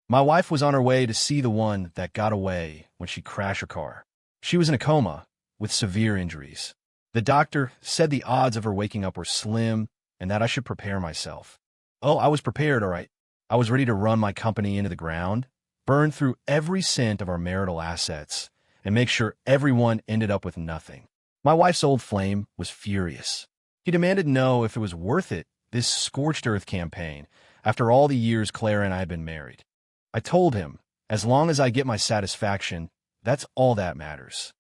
My wife was on her way to see the one that got away when she crashed her car. She was in a coma with severe injuries. The doctor said the odds of her waking up were slim and that I should prepare myself. Oh, I was prepared, all right. I was ready to run my company into the ground, burn through every cent of our marital assets, and make sure everyone ended up with nothing. My wife's old flame was furious. He demanded to know if it was worth it, this scorched earth campaign, after all the years Claire and I had been married. I told him, as long as I get my satisfaction, that's all that matters.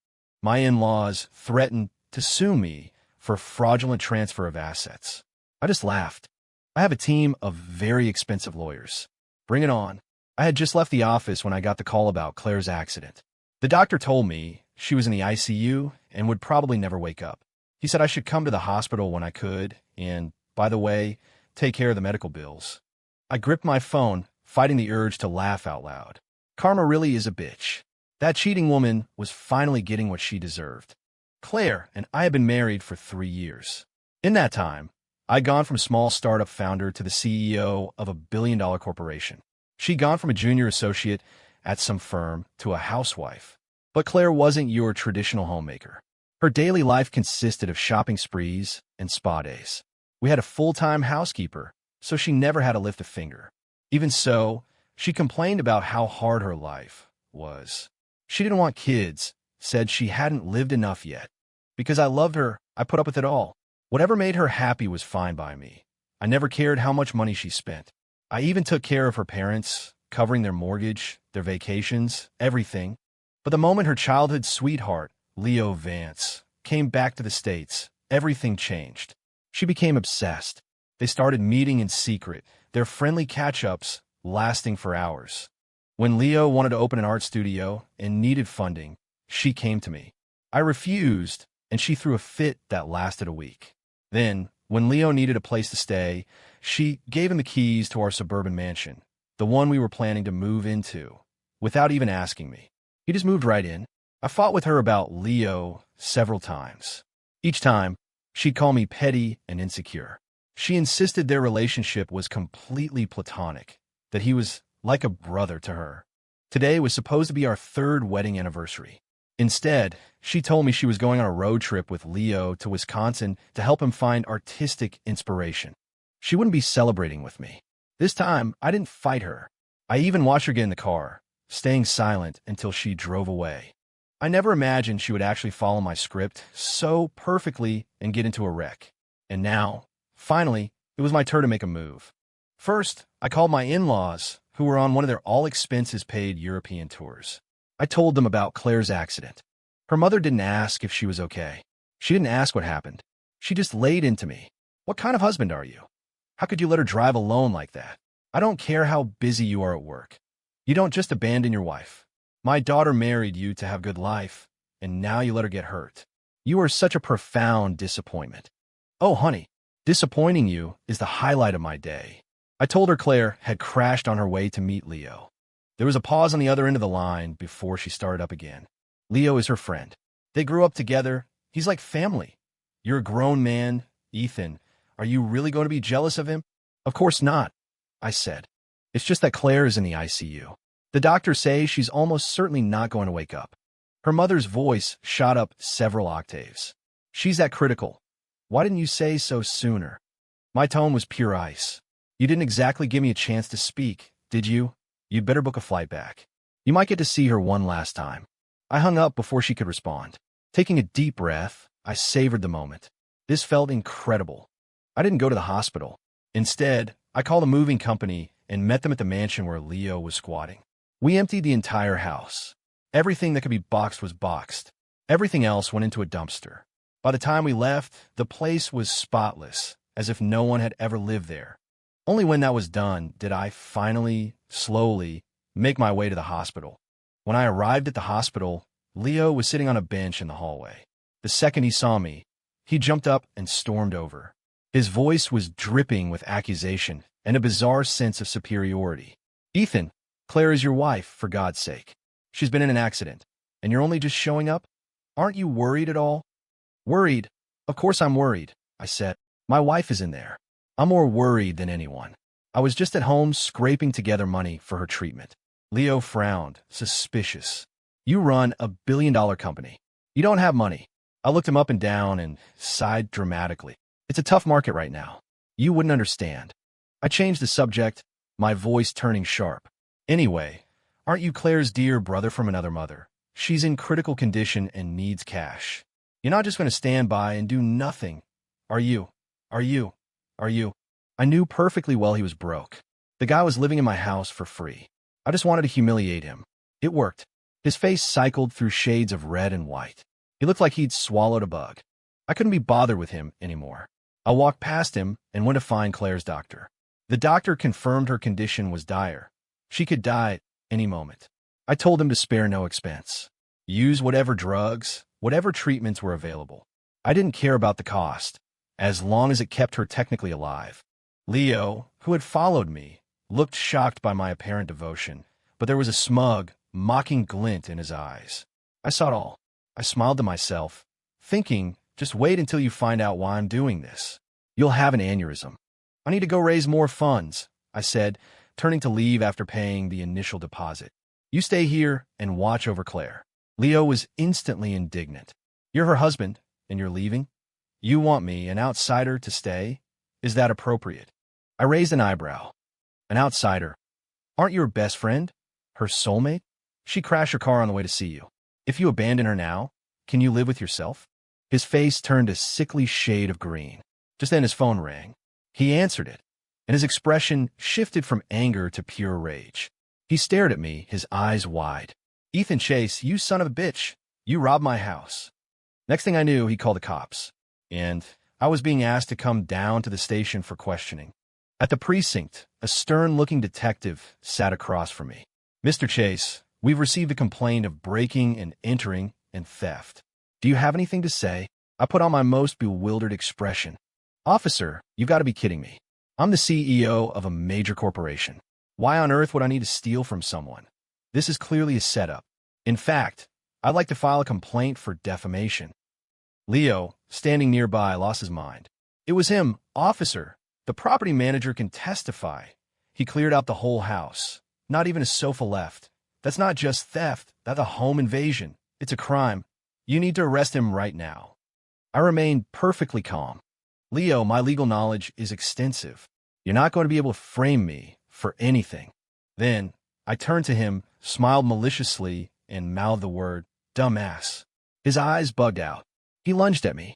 My in-laws threatened to sue me for fraudulent transfer of assets. I just laughed. I have a team of very expensive lawyers. Bring it on. I had just left the office when I got the call about Claire's accident. The doctor told me she was in the ICU and would probably never wake up. He said I should come to the hospital when I could and, by the way, take care of the medical bills. I gripped my phone, fighting the urge to laugh out loud. Karma really is a bitch. That cheating woman was finally getting what she deserved. Claire and I had been married for 3 years. In that time, I'd gone from small startup founder to the CEO of a billion-dollar corporation. She'd gone from a junior associate at some firm to a housewife. But Claire wasn't your traditional homemaker. Her daily life consisted of shopping sprees and spa days. We had a full-time housekeeper, so she never had to lift a finger. Even so, she complained about how hard her life was. She didn't want kids, said she hadn't lived enough yet. Because I loved her, I put up with it all. Whatever made her happy was fine by me. I never cared how much money she spent. I even took care of her parents, covering their mortgage, their vacations, everything. But the moment her childhood sweetheart, Leo Vance, came back to the States, everything changed. She became obsessed. They started meeting in secret, their friendly catch-ups lasting for hours. When Leo wanted to open an art studio and needed funding, she came to me. I refused, and she threw a fit that lasted a week. Then, when Leo needed a place to stay, she gave him the keys to our suburban mansion, the one we were planning to move into, without even asking me. He just moved right in. I fought with her about Leo several times. Each time, she'd call me petty and insecure. She insisted their relationship was completely platonic, that he was like a brother to her. Today was supposed to be our 3rd wedding anniversary. Instead, she told me she was going on a road trip with Leo to Wisconsin to help him find artistic inspiration. She wouldn't be celebrating with me. This time, I didn't fight her. I even watched her get in the car, staying silent until she drove away. I never imagined she would actually follow my script so perfectly and get into a wreck. And now, finally, it was my turn to make a move. First, I called my in-laws, who were on one of their all-expenses-paid European tours. I told them about Claire's accident. Her mother didn't ask if she was okay. She didn't ask what happened. She just laid into me. What kind of husband are you? How could you let her drive alone like that? I don't care how busy you are at work. You don't just abandon your wife. My daughter married you to have a good life, and now you let her get hurt. You are such a profound disappointment. Oh, honey, disappointing you is the highlight of my day. I told her Claire had crashed on her way to meet Leo. There was a pause on the other end of the line before she started up again. Leo is her friend. They grew up together. He's like family. You're a grown man, Ethan. Are you really going to be jealous of him? Of course not, I said. It's just that Claire is in the ICU. The doctors say she's almost certainly not going to wake up. Her mother's voice shot up several octaves. She's that critical. Why didn't you say so sooner? My tone was pure ice. You didn't exactly give me a chance to speak, did you? You'd better book a flight back. You might get to see her one last time. I hung up before she could respond. Taking a deep breath, I savored the moment. This felt incredible. I didn't go to the hospital. Instead, I called a moving company and met them at the mansion where Leo was squatting. We emptied the entire house. Everything that could be boxed was boxed. Everything else went into a dumpster. By the time we left, the place was spotless, as if no one had ever lived there. Only when that was done did I finally, slowly, make my way to the hospital. When I arrived at the hospital, Leo was sitting on a bench in the hallway. The second he saw me, he jumped up and stormed over. His voice was dripping with accusation and a bizarre sense of superiority. Ethan, Claire is your wife, for God's sake. She's been in an accident, and you're only just showing up? Aren't you worried at all? Worried? Of course I'm worried, I said. My wife is in there. I'm more worried than anyone. I was just at home scraping together money for her treatment. Leo frowned, suspicious. You run a billion-dollar company. You don't have money. I looked him up and down and sighed dramatically. It's a tough market right now. You wouldn't understand. I changed the subject, my voice turning sharp. Anyway, aren't you Claire's dear brother from another mother? She's in critical condition and needs cash. You're not just going to stand by and do nothing. Are you? Are you? Are you? I knew perfectly well he was broke. The guy was living in my house for free. I just wanted to humiliate him. It worked. His face cycled through shades of red and white. He looked like he'd swallowed a bug. I couldn't be bothered with him anymore. I walked past him and went to find Claire's doctor. The doctor confirmed her condition was dire. She could die any moment. I told him to spare no expense. Use whatever drugs, whatever treatments were available. I didn't care about the cost, as long as it kept her technically alive. Leo, who had followed me, looked shocked by my apparent devotion, but there was a smug, mocking glint in his eyes. I saw it all. I smiled to myself, thinking, just wait until you find out why I'm doing this. You'll have an aneurysm. I need to go raise more funds, I said, turning to leave after paying the initial deposit. You stay here and watch over Claire. Leo was instantly indignant. You're her husband, and you're leaving? You want me, an outsider, to stay? Is that appropriate? I raised an eyebrow. An outsider? Aren't you her best friend? Her soulmate? She crashed her car on the way to see you. If you abandon her now, can you live with yourself? His face turned a sickly shade of green. Just then his phone rang. He answered it, and his expression shifted from anger to pure rage. He stared at me, his eyes wide. Ethan Chase, you son of a bitch. You robbed my house. Next thing I knew, he called the cops, and I was being asked to come down to the station for questioning. At the precinct, a stern-looking detective sat across from me. Mr. Chase, we've received a complaint of breaking and entering and theft. Do you have anything to say? I put on my most bewildered expression. Officer, you've got to be kidding me. I'm the CEO of a major corporation. Why on earth would I need to steal from someone? This is clearly a setup. In fact, I'd like to file a complaint for defamation. Leo, standing nearby, lost his mind. It was him, officer. The property manager can testify. He cleared out the whole house. Not even a sofa left. That's not just theft. That's a home invasion. It's a crime. You need to arrest him right now. I remained perfectly calm. Leo, my legal knowledge is extensive. You're not going to be able to frame me for anything. Then, I turned to him, smiled maliciously, and mouthed the word, dumbass. His eyes bugged out. He lunged at me.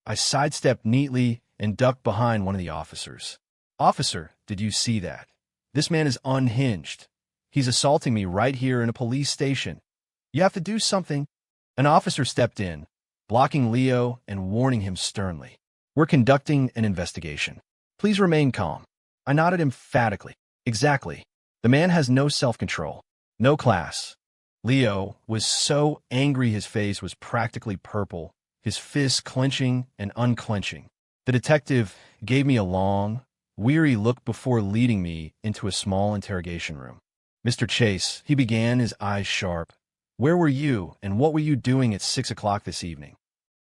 I sidestepped neatly and ducked behind one of the officers. Officer, did you see that? This man is unhinged. He's assaulting me right here in a police station. You have to do something. An officer stepped in, blocking Leo and warning him sternly. We're conducting an investigation. Please remain calm. I nodded emphatically. Exactly. The man has no self-control, no class. Leo was so angry his face was practically purple, his fists clenching and unclenching. The detective gave me a long, weary look before leading me into a small interrogation room. Mr. Chase, he began, his eyes sharp. Where were you and what were you doing at 6 o'clock this evening?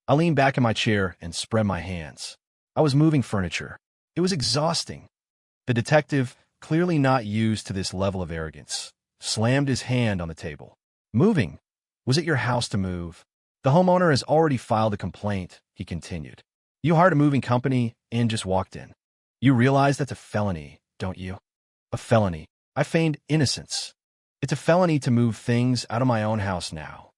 I leaned back in my chair and spread my hands. I was moving furniture. It was exhausting. The detective, clearly not used to this level of arrogance, slammed his hand on the table. Moving? Was it your house to move? The homeowner has already filed a complaint, he continued. You hired a moving company and just walked in. You realize that's a felony, don't you? A felony. I feigned innocence. It's a felony to move things out of my own house now.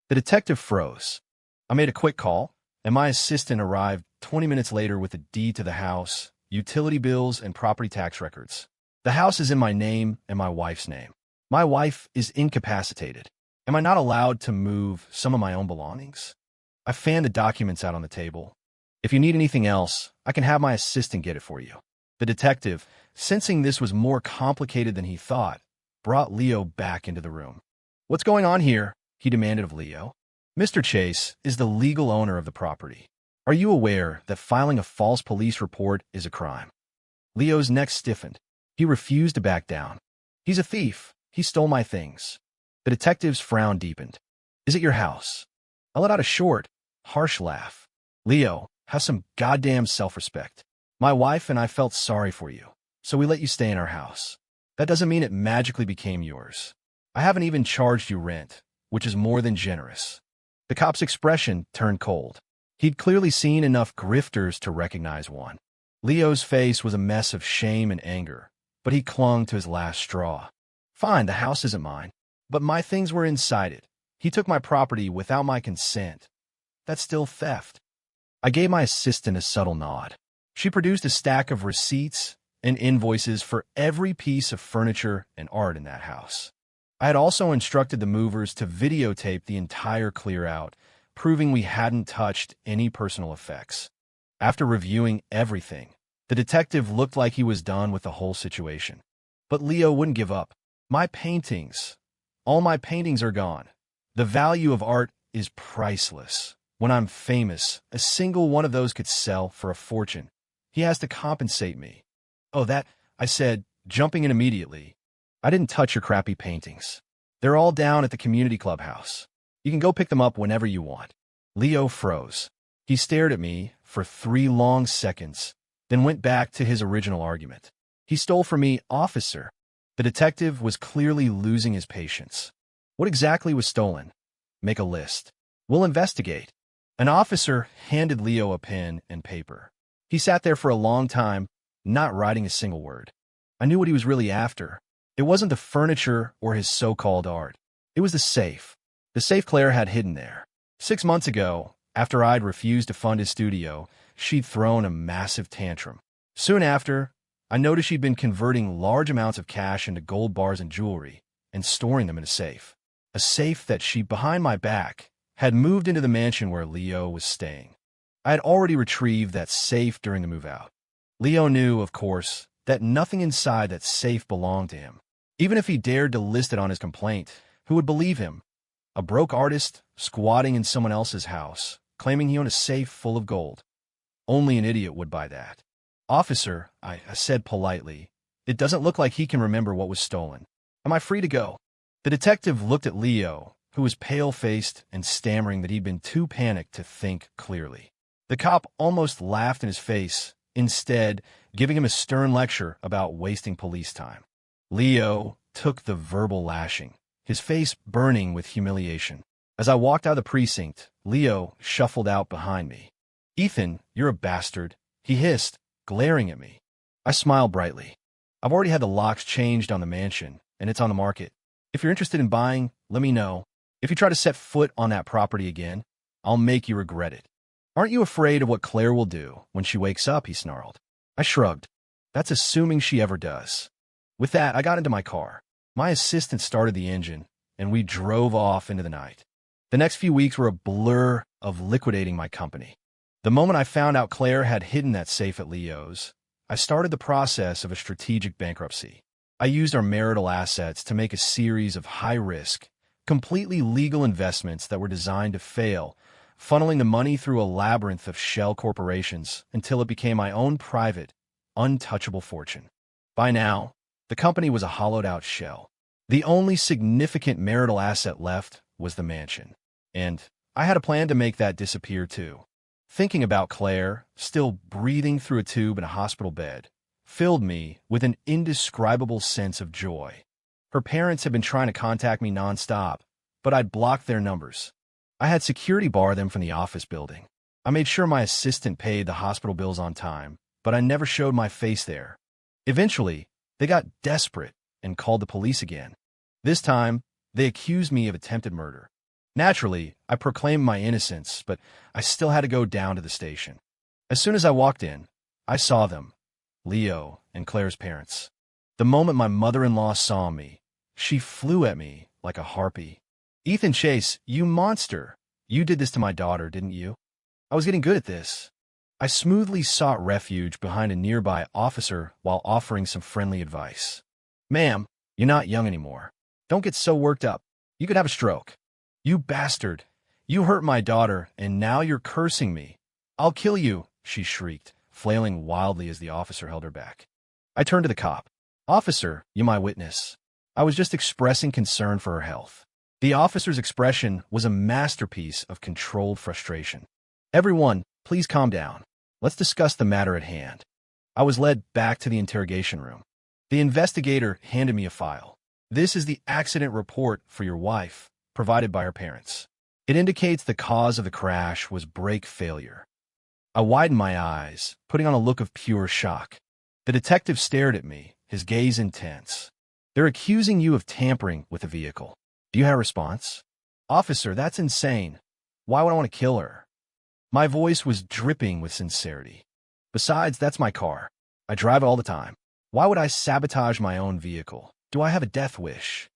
The detective froze. I made a quick call, and my assistant arrived 20 minutes later with a deed to the house, utility bills, and property tax records. The house is in my name and my wife's name. My wife is incapacitated. Am I not allowed to move some of my own belongings? I fanned the documents out on the table. If you need anything else, I can have my assistant get it for you. The detective, sensing this was more complicated than he thought, brought Leo back into the room. What's going on here? He demanded of Leo. Mr. Chase is the legal owner of the property. Are you aware that filing a false police report is a crime? Leo's neck stiffened. He refused to back down. He's a thief. He stole my things. The detective's frown deepened. Is it your house? I let out a short, harsh laugh. Leo, have some goddamn self-respect. My wife and I felt sorry for you. so we let you stay in our house. That doesn't mean it magically became yours. I haven't even charged you rent, which is more than generous." The cop's expression turned cold. He'd clearly seen enough grifters to recognize one. Leo's face was a mess of shame and anger, but he clung to his last straw. "Fine, the house isn't mine, but my things were inside it. He took my property without my consent. That's still theft." I gave my assistant a subtle nod. She produced a stack of receipts and invoices for every piece of furniture and art in that house. I had also instructed the movers to videotape the entire clear-out, proving we hadn't touched any personal effects. After reviewing everything, the detective looked like he was done with the whole situation. But Leo wouldn't give up. All my paintings are gone. The value of art is priceless. When I'm famous, a single one of those could sell for a fortune. He has to compensate me." "Oh, that," I said, jumping in immediately. "I didn't touch your crappy paintings. They're all down at the community clubhouse. You can go pick them up whenever you want." Leo froze. He stared at me for 3 long seconds, then went back to his original argument. "He stole from me, officer." The detective was clearly losing his patience. "What exactly was stolen? Make a list. We'll investigate." An officer handed Leo a pen and paper. He sat there for a long time, not writing a single word. I knew what he was really after. It wasn't the furniture or his so-called art. It was the safe. The safe Claire had hidden there. 6 months ago, after I'd refused to fund his studio, she'd thrown a massive tantrum. Soon after, I noticed she'd been converting large amounts of cash into gold bars and jewelry and storing them in a safe. A safe that she, behind my back, had moved into the mansion where Leo was staying. I had already retrieved that safe during the move-out. Leo knew, of course, that nothing inside that safe belonged to him. Even if he dared to list it on his complaint, who would believe him? A broke artist squatting in someone else's house, claiming he owned a safe full of gold. Only an idiot would buy that. "Officer," I said politely, "it doesn't look like he can remember what was stolen. Am I free to go?" The detective looked at Leo, who was pale-faced and stammering that he'd been too panicked to think clearly. The cop almost laughed in his face, instead giving him a stern lecture about wasting police time. Leo took the verbal lashing, his face burning with humiliation. As I walked out of the precinct, Leo shuffled out behind me. "Ethan, you're a bastard," he hissed, glaring at me. I smiled brightly. "I've already had the locks changed on the mansion, and it's on the market. If you're interested in buying, let me know. If you try to set foot on that property again, I'll make you regret it." "Aren't you afraid of what Claire will do when she wakes up?" he snarled. I shrugged. "That's assuming she ever does." With that, I got into my car. My assistant started the engine, and we drove off into the night. The next few weeks were a blur of liquidating my company. The moment I found out Claire had hidden that safe at Leo's, I started the process of a strategic bankruptcy. I used our marital assets to make a series of high-risk, completely legal investments that were designed to fail, funneling the money through a labyrinth of shell corporations until it became my own private, untouchable fortune. By now, the company was a hollowed-out shell. The only significant marital asset left was the mansion, and I had a plan to make that disappear too. Thinking about Claire, still breathing through a tube in a hospital bed, filled me with an indescribable sense of joy. Her parents had been trying to contact me nonstop, but I'd blocked their numbers. I had security bar them from the office building. I made sure my assistant paid the hospital bills on time, but I never showed my face there. Eventually, they got desperate and called the police again. This time, they accused me of attempted murder. Naturally, I proclaimed my innocence, but I still had to go down to the station. As soon as I walked in, I saw them, Leo and Claire's parents. The moment my mother-in-law saw me, she flew at me like a harpy. "Ethan Chase, you monster! You did this to my daughter, didn't you?" I was getting good at this. I smoothly sought refuge behind a nearby officer while offering some friendly advice. "Ma'am, you're not young anymore. Don't get so worked up. You could have a stroke." "You bastard! You hurt my daughter, and now you're cursing me. I'll kill you," she shrieked, flailing wildly as the officer held her back. I turned to the cop. "Officer, you my witness. I was just expressing concern for her health." The officer's expression was a masterpiece of controlled frustration. "Everyone, please calm down. Let's discuss the matter at hand." I was led back to the interrogation room. The investigator handed me a file. This is the accident report for your wife, provided by her parents. It indicates the cause of the crash was brake failure. I widened my eyes, putting on a look of pure shock. The detective stared at me, his gaze intense. They're accusing you of tampering with the vehicle. Do you have a response? Officer, that's insane. Why would I want to kill her? My voice was dripping with sincerity. Besides, that's my car. I drive it all the time. Why would I sabotage my own vehicle? Do I have a death wish?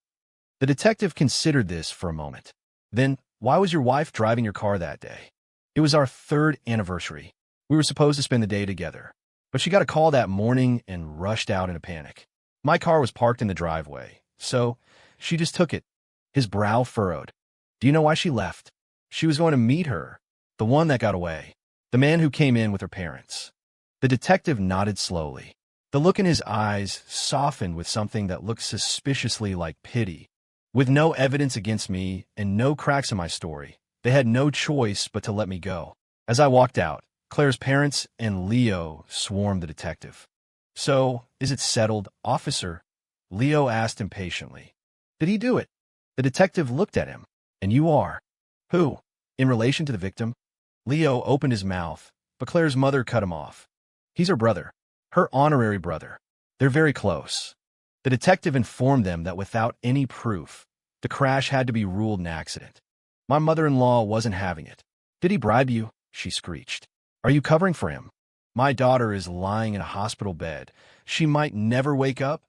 The detective considered this for a moment. Then, why was your wife driving your car that day? It was our 3rd anniversary. We were supposed to spend the day together. But she got a call that morning and rushed out in a panic. My car was parked in the driveway, so she just took it. His brow furrowed. Do you know why she left? She was going to meet her, the one that got away, the man who came in with her parents. The detective nodded slowly. The look in his eyes softened with something that looked suspiciously like pity. With no evidence against me and no cracks in my story, they had no choice but to let me go. As I walked out, Claire's parents and Leo swarmed the detective. So, is it settled, officer? Leo asked impatiently. Did he do it? The detective looked at him. And you are? Who? In relation to the victim? Leo opened his mouth, but Claire's mother cut him off. He's her brother. Her honorary brother. They're very close. The detective informed them that without any proof, the crash had to be ruled an accident. My mother-in-law wasn't having it. Did he bribe you? She screeched. Are you covering for him? My daughter is lying in a hospital bed. She might never wake up.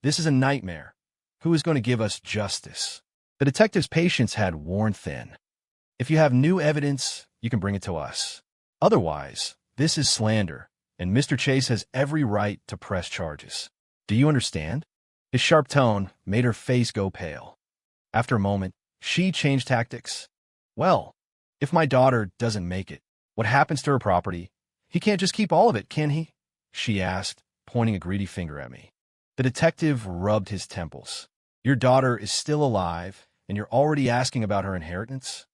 This is a nightmare. Who is going to give us justice? The detective's patience had worn thin. If you have new evidence, you can bring it to us. Otherwise, this is slander, and Mr. Chase has every right to press charges. Do you understand? His sharp tone made her face go pale. After a moment, she changed tactics. Well, if my daughter doesn't make it, what happens to her property? He can't just keep all of it, can he? She asked, pointing a greedy finger at me. The detective rubbed his temples. Your daughter is still alive, and you're already asking about her inheritance?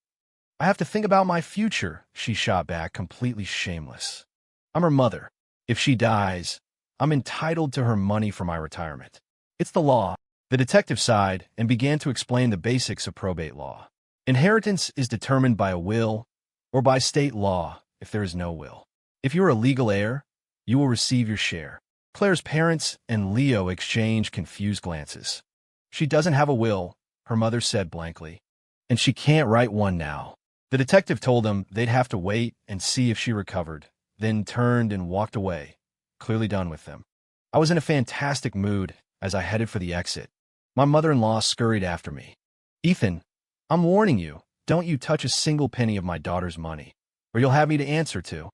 I have to think about my future, she shot back, completely shameless. I'm her mother. If she dies, I'm entitled to her money for my retirement. It's the law. The detective sighed and began to explain the basics of probate law. Inheritance is determined by a will or by state law if there is no will. If you're a legal heir, you will receive your share. Claire's parents and Leo exchanged confused glances. She doesn't have a will, her mother said blankly, and she can't write one now. The detective told them they'd have to wait and see if she recovered, then turned and walked away, clearly done with them. I was in a fantastic mood as I headed for the exit. My mother-in-law scurried after me. Ethan, I'm warning you, don't you touch a single penny of my daughter's money, or you'll have me to answer to.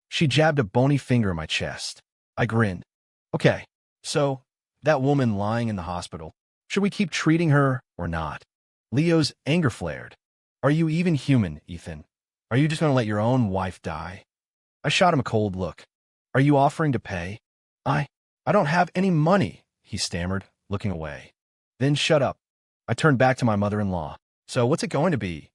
She jabbed a bony finger in my chest. I grinned. Okay, so, that woman lying in the hospital, should we keep treating her or not? Leo's anger flared. Are you even human, Ethan? Are you just going to let your own wife die? I shot him a cold look. Are you offering to pay? I don't have any money, he stammered, looking away. Then shut up. I turned back to my mother-in-law. So what's it going to be?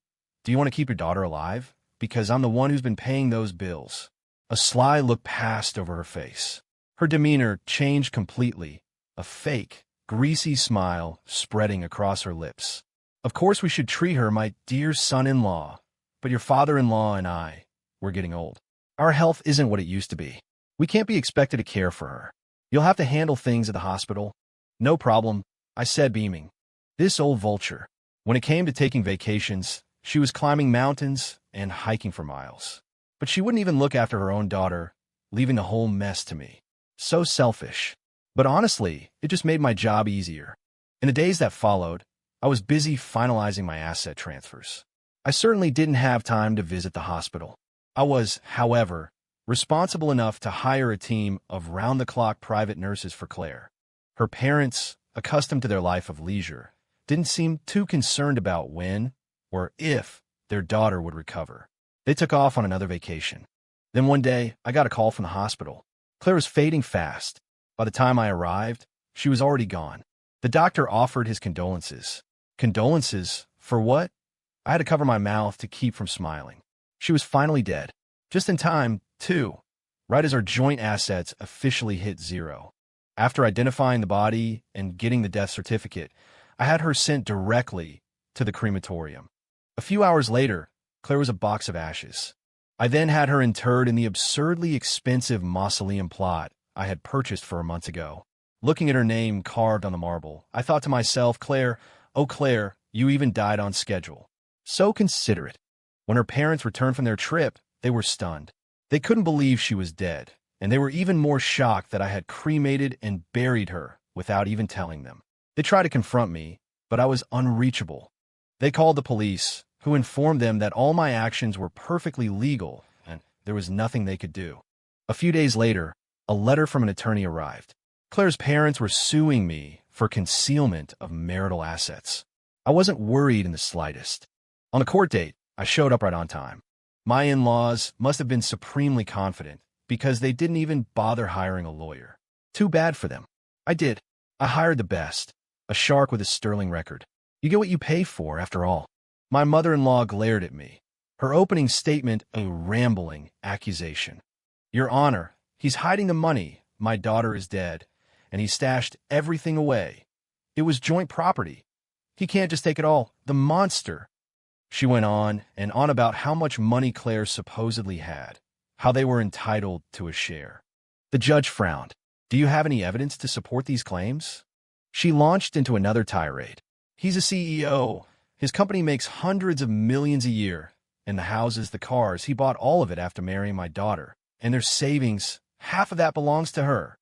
Do you want to keep your daughter alive? Because I'm the one who's been paying those bills. A sly look passed over her face. Her demeanor changed completely, a fake, greasy smile spreading across her lips. Of course we should treat her, my dear son-in-law, but your father-in-law and I, we're getting old. Our health isn't what it used to be. We can't be expected to care for her. You'll have to handle things at the hospital. No problem, I said, beaming. This old vulture. When it came to taking vacations, she was climbing mountains and hiking for miles. But she wouldn't even look after her own daughter, leaving the whole mess to me. So selfish. But honestly, it just made my job easier. In the days that followed, I was busy finalizing my asset transfers. I certainly didn't have time to visit the hospital. I was, however, responsible enough to hire a team of round-the-clock private nurses for Claire. Her parents, accustomed to their life of leisure, didn't seem too concerned about when or if their daughter would recover. They took off on another vacation. Then one day, I got a call from the hospital. Claire was fading fast. By the time I arrived, she was already gone. The doctor offered his condolences. Condolences? For what? I had to cover my mouth to keep from smiling. She was finally dead. Just in time, too. right as our joint assets officially hit zero. After identifying the body and getting the death certificate, I had her sent directly to the crematorium. A few hours later, Claire was a box of ashes. I then had her interred in the absurdly expensive mausoleum plot I had purchased for her months ago. Looking at her name carved on the marble, I thought to myself, Claire, oh Claire, you even died on schedule. So considerate. When her parents returned from their trip, they were stunned. They couldn't believe she was dead, and they were even more shocked that I had cremated and buried her without even telling them. They tried to confront me, but I was unreachable. They called the police, who informed them that all my actions were perfectly legal and there was nothing they could do. A few days later, a letter from an attorney arrived. Claire's parents were suing me for concealment of marital assets. I wasn't worried in the slightest. On the court date, I showed up right on time. My in-laws must have been supremely confident because they didn't even bother hiring a lawyer. Too bad for them. I did. I hired the best, a shark with a sterling record. You get what you pay for, after all. My mother-in-law glared at me, her opening statement a rambling accusation. Your Honor, he's hiding the money. My daughter is dead, and he stashed everything away. It was joint property. He can't just take it all. The monster. She went on and on about how much money Claire supposedly had, how they were entitled to a share. The judge frowned. Do you have any evidence to support these claims? She launched into another tirade. He's a CEO. His company makes hundreds of millions a year, and the houses, the cars, he bought all of it after marrying my daughter, and their savings, half of that belongs to her.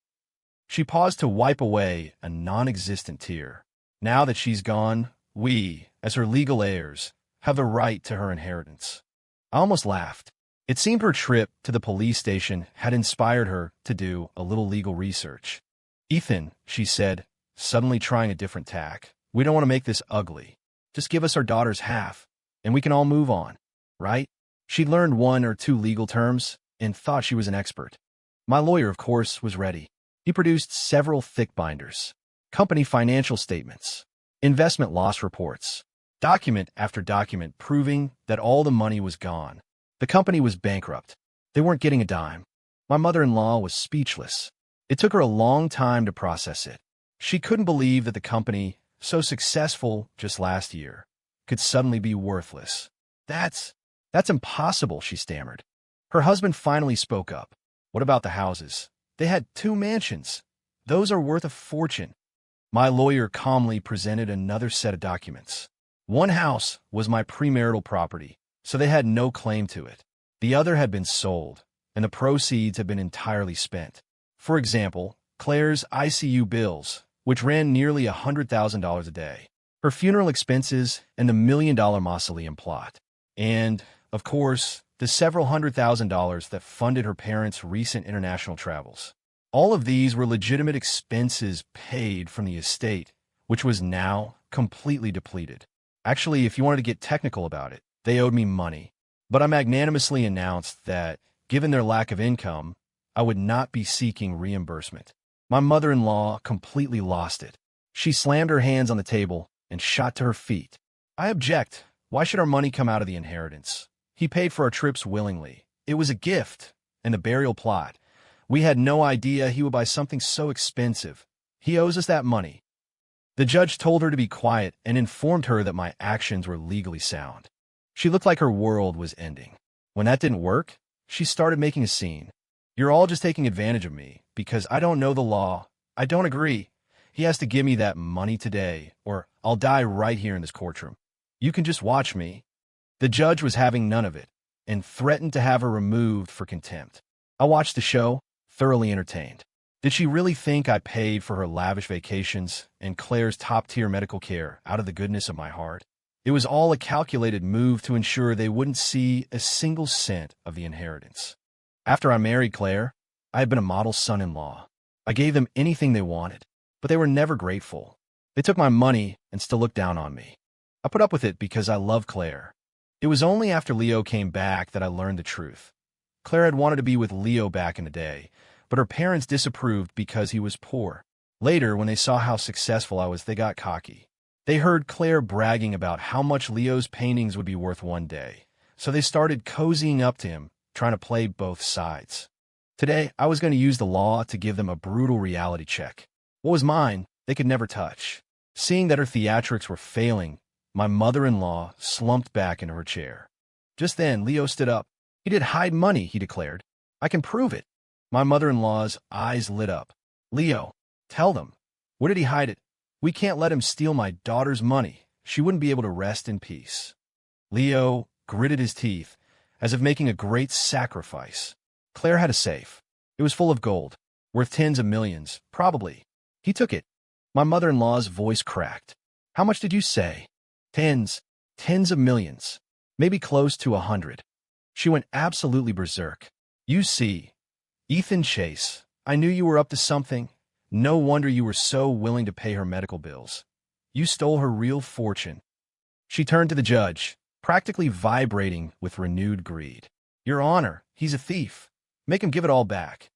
She paused to wipe away a non-existent tear. Now that she's gone, we, as her legal heirs, have the right to her inheritance. I almost laughed. It seemed her trip to the police station had inspired her to do a little legal research. Ethan, she said, suddenly trying a different tack, we don't want to make this ugly. Just give us our daughter's half, and we can all move on, right? She learned one or two legal terms and thought she was an expert. My lawyer, of course, was ready. He produced several thick binders, company financial statements, investment loss reports, document after document proving that all the money was gone. The company was bankrupt. They weren't getting a dime. My mother-in-law was speechless. It took her a long time to process it. She couldn't believe that the company, so successful just last year, could suddenly be worthless. That's impossible, she stammered. Her husband finally spoke up. What about the houses? They had 2 mansions. Those are worth a fortune. My lawyer calmly presented another set of documents. One house was my premarital property, so they had no claim to it. The other had been sold, and the proceeds had been entirely spent. For example, Claire's ICU bills, which ran nearly $100,000 a day, her funeral expenses, and the $1 million mausoleum plot. And, of course, the several $100,000 that funded her parents' recent international travels. All of these were legitimate expenses paid from the estate, which was now completely depleted. Actually, if you wanted to get technical about it, they owed me money. But I magnanimously announced that, given their lack of income, I would not be seeking reimbursement. My mother-in-law completely lost it. She slammed her hands on the table and shot to her feet. I object. Why should our money come out of the inheritance? He paid for our trips willingly. It was a gift, and the burial plot. We had no idea he would buy something so expensive. He owes us that money. The judge told her to be quiet and informed her that my actions were legally sound. She looked like her world was ending. When that didn't work, she started making a scene. You're all just taking advantage of me because I don't know the law. I don't agree. He has to give me that money today, or I'll die right here in this courtroom. You can just watch me. The judge was having none of it and threatened to have her removed for contempt. I watched the show, thoroughly entertained. Did she really think I paid for her lavish vacations and Claire's top-tier medical care out of the goodness of my heart? It was all a calculated move to ensure they wouldn't see a single cent of the inheritance. After I married Claire, I had been a model son-in-law. I gave them anything they wanted, but they were never grateful. They took my money and still looked down on me. I put up with it because I love Claire. It was only after Leo came back that I learned the truth. Claire had wanted to be with Leo back in the day, but her parents disapproved because he was poor. Later, when they saw how successful I was, they got cocky. They heard Claire bragging about how much Leo's paintings would be worth one day, so they started cozying up to him, trying to play both sides. Today, I was going to use the law to give them a brutal reality check. What was mine, they could never touch. Seeing that her theatrics were failing, my mother-in-law slumped back into her chair. Just then, Leo stood up. He did hide money, he declared. I can prove it. My mother-in-law's eyes lit up. Leo, tell them. Where did he hide it? We can't let him steal my daughter's money. She wouldn't be able to rest in peace. Leo gritted his teeth, as if making a great sacrifice. Claire had a safe. It was full of gold, worth tens of millions, probably. He took it. My mother-in-law's voice cracked. How much did you say? Tens of millions. Maybe close to 100. She went absolutely berserk. You see, Ethan Chase, I knew you were up to something. No wonder you were so willing to pay her medical bills. You stole her real fortune. She turned to the judge, practically vibrating with renewed greed. Your Honor, he's a thief. Make him give it all back.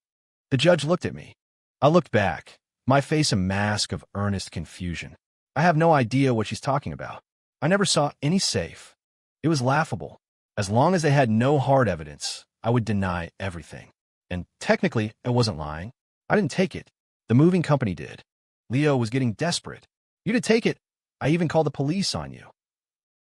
The judge looked at me. I looked back, my face a mask of earnest confusion. I have no idea what she's talking about. I never saw any safe. It was laughable. As long as they had no hard evidence, I would deny everything. And technically, I wasn't lying. I didn't take it. The moving company did. Leo was getting desperate. You did take it. I even called the police on you.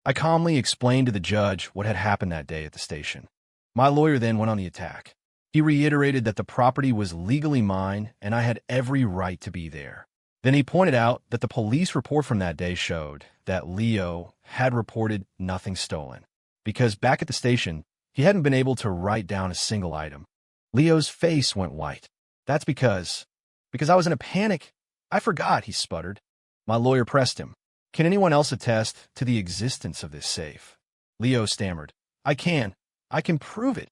I calmly explained to the judge what had happened that day at the station. My lawyer then went on the attack. He reiterated that the property was legally mine and I had every right to be there. Then he pointed out that the police report from that day showed that Leo had reported nothing stolen, because back at the station, he hadn't been able to write down a single item. Leo's face went white. That's because I was in a panic. I forgot, he sputtered. My lawyer pressed him. Can anyone else attest to the existence of this safe? Leo stammered. I can prove it.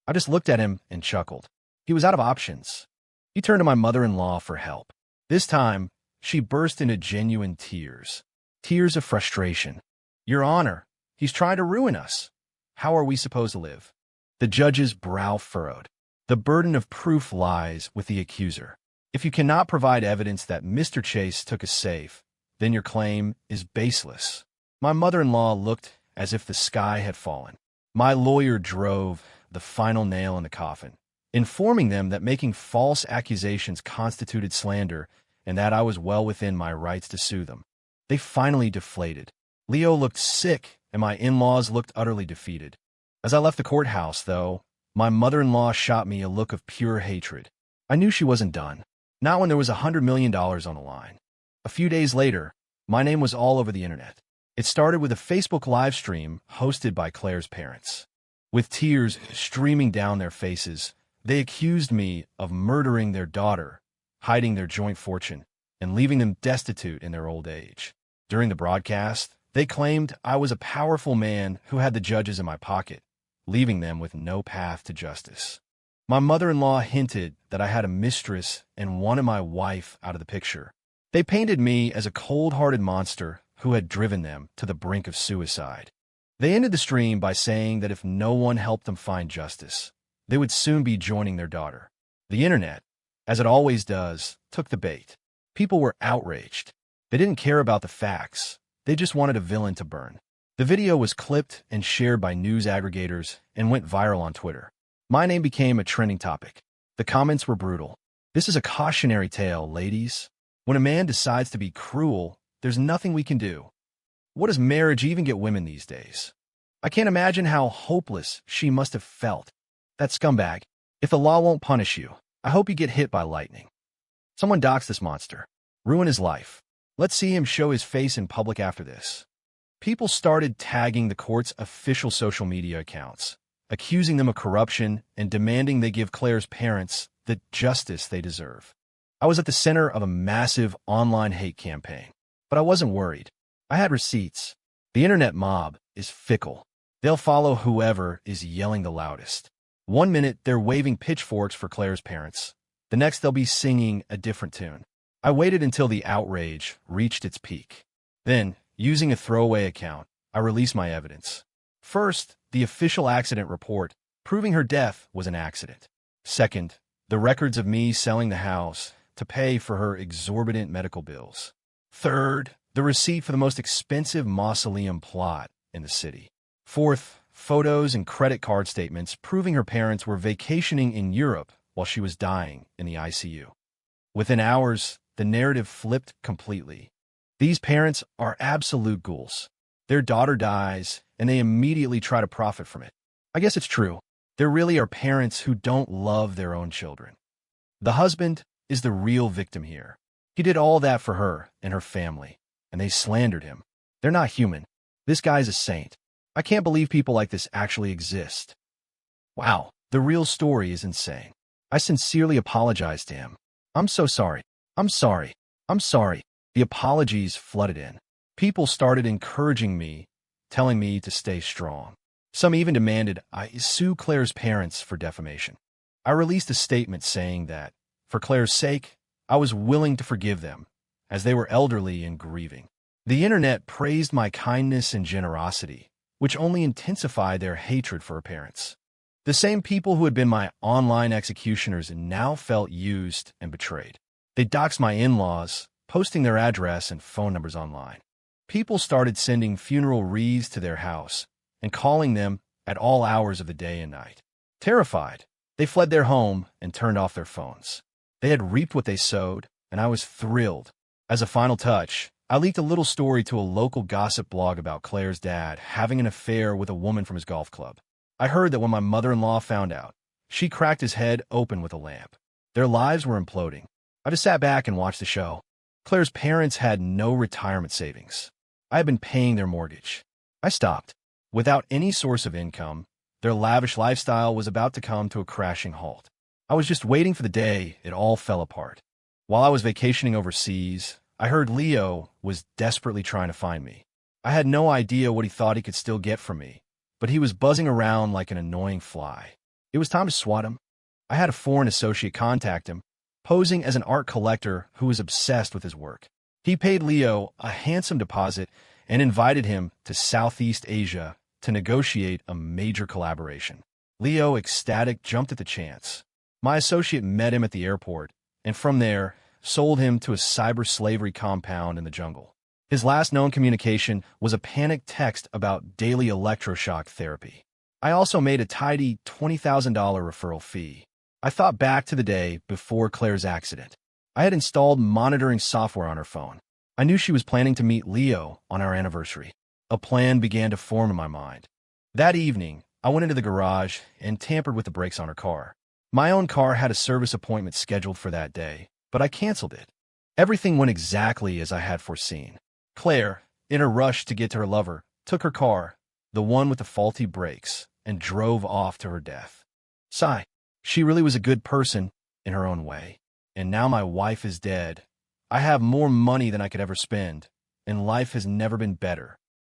I just looked at him and chuckled. He was out of options. He turned to my mother-in-law for help. This time, she burst into genuine tears. Tears of frustration. Your Honor, he's trying to ruin us. How are we supposed to live? The judge's brow furrowed. The burden of proof lies with the accuser. If you cannot provide evidence that Mr. Chase took a safe, then your claim is baseless. My mother-in-law looked as if the sky had fallen. My lawyer drove the final nail in the coffin, informing them that making false accusations constituted slander and that I was well within my rights to sue them. They finally deflated. Leo looked sick, and my in-laws looked utterly defeated. As I left the courthouse, though, my mother-in-law shot me a look of pure hatred. I knew she wasn't done. Not when there was $100 million on the line. A few days later, my name was all over the internet. It started with a Facebook live stream hosted by Claire's parents. With tears streaming down their faces, they accused me of murdering their daughter, hiding their joint fortune, and leaving them destitute in their old age. During the broadcast, they claimed I was a powerful man who had the judges in my pocket, leaving them with no path to justice. My mother-in-law hinted that I had a mistress and wanted my wife out of the picture. They painted me as a cold-hearted monster who had driven them to the brink of suicide. They ended the stream by saying that if no one helped them find justice, they would soon be joining their daughter. The internet, as it always does, took the bait. People were outraged. They didn't care about the facts. They just wanted a villain to burn. The video was clipped and shared by news aggregators and went viral on Twitter. My name became a trending topic. The comments were brutal. This is a cautionary tale, ladies. When a man decides to be cruel, there's nothing we can do. What does marriage even get women these days? I can't imagine how hopeless she must have felt. That scumbag. If the law won't punish you, I hope you get hit by lightning. Someone dox this monster. Ruin his life. Let's see him show his face in public after this. People started tagging the court's official social media accounts, accusing them of corruption and demanding they give Claire's parents the justice they deserve. I was at the center of a massive online hate campaign, but I wasn't worried. I had receipts. The internet mob is fickle. They'll follow whoever is yelling the loudest. One minute, they're waving pitchforks for Claire's parents. The next, they'll be singing a different tune. I waited until the outrage reached its peak. Then, using a throwaway account, I released my evidence. First, the official accident report, proving her death was an accident. Second, the records of me selling the house to pay for her exorbitant medical bills. Third, the receipt for the most expensive mausoleum plot in the city. Fourth, photos and credit card statements proving her parents were vacationing in Europe while she was dying in the ICU. Within hours, the narrative flipped completely. These parents are absolute ghouls. Their daughter dies, and they immediately try to profit from it. I guess it's true. There really are parents who don't love their own children. The husband is the real victim here. He did all that for her and her family, and they slandered him. They're not human. This guy's a saint. I can't believe people like this actually exist. Wow, the real story is insane. I sincerely apologize to him. I'm so sorry. I'm sorry. I'm sorry. The apologies flooded in. People started encouraging me, telling me to stay strong. Some even demanded I sue Claire's parents for defamation. I released a statement saying that, for Claire's sake, I was willing to forgive them, as they were elderly and grieving. The internet praised my kindness and generosity, which only intensified their hatred for her parents. The same people who had been my online executioners now felt used and betrayed. They doxed my in-laws, posting their address and phone numbers online. People started sending funeral wreaths to their house and calling them at all hours of the day and night. Terrified, they fled their home and turned off their phones. They had reaped what they sowed, and I was thrilled. As a final touch, I leaked a little story to a local gossip blog about Claire's dad having an affair with a woman from his golf club. I heard that when my mother-in-law found out, she cracked his head open with a lamp. Their lives were imploding. I just sat back and watched the show. Claire's parents had no retirement savings. I had been paying their mortgage. I stopped. Without any source of income, their lavish lifestyle was about to come to a crashing halt. I was just waiting for the day it all fell apart. While I was vacationing overseas, I heard Leo was desperately trying to find me. I had no idea what he thought he could still get from me, but he was buzzing around like an annoying fly. It was time to swat him. I had a foreign associate contact him, posing as an art collector who was obsessed with his work. He paid Leo a handsome deposit and invited him to Southeast Asia to negotiate a major collaboration. Leo, ecstatic, jumped at the chance. My associate met him at the airport, and from there, sold him to a cyber slavery compound in the jungle. His last known communication was a panicked text about daily electroshock therapy. I also made a tidy $20,000 referral fee. I thought back to the day before Claire's accident. I had installed monitoring software on her phone. I knew she was planning to meet Leo on our anniversary. A plan began to form in my mind. That evening, I went into the garage and tampered with the brakes on her car. My own car had a service appointment scheduled for that day, but I canceled it. Everything went exactly as I had foreseen. Claire, in her rush to get to her lover, took her car, the one with the faulty brakes, and drove off to her death. Sigh. She really was a good person in her own way. And now my wife is dead. I have more money than I could ever spend, and life has never been better.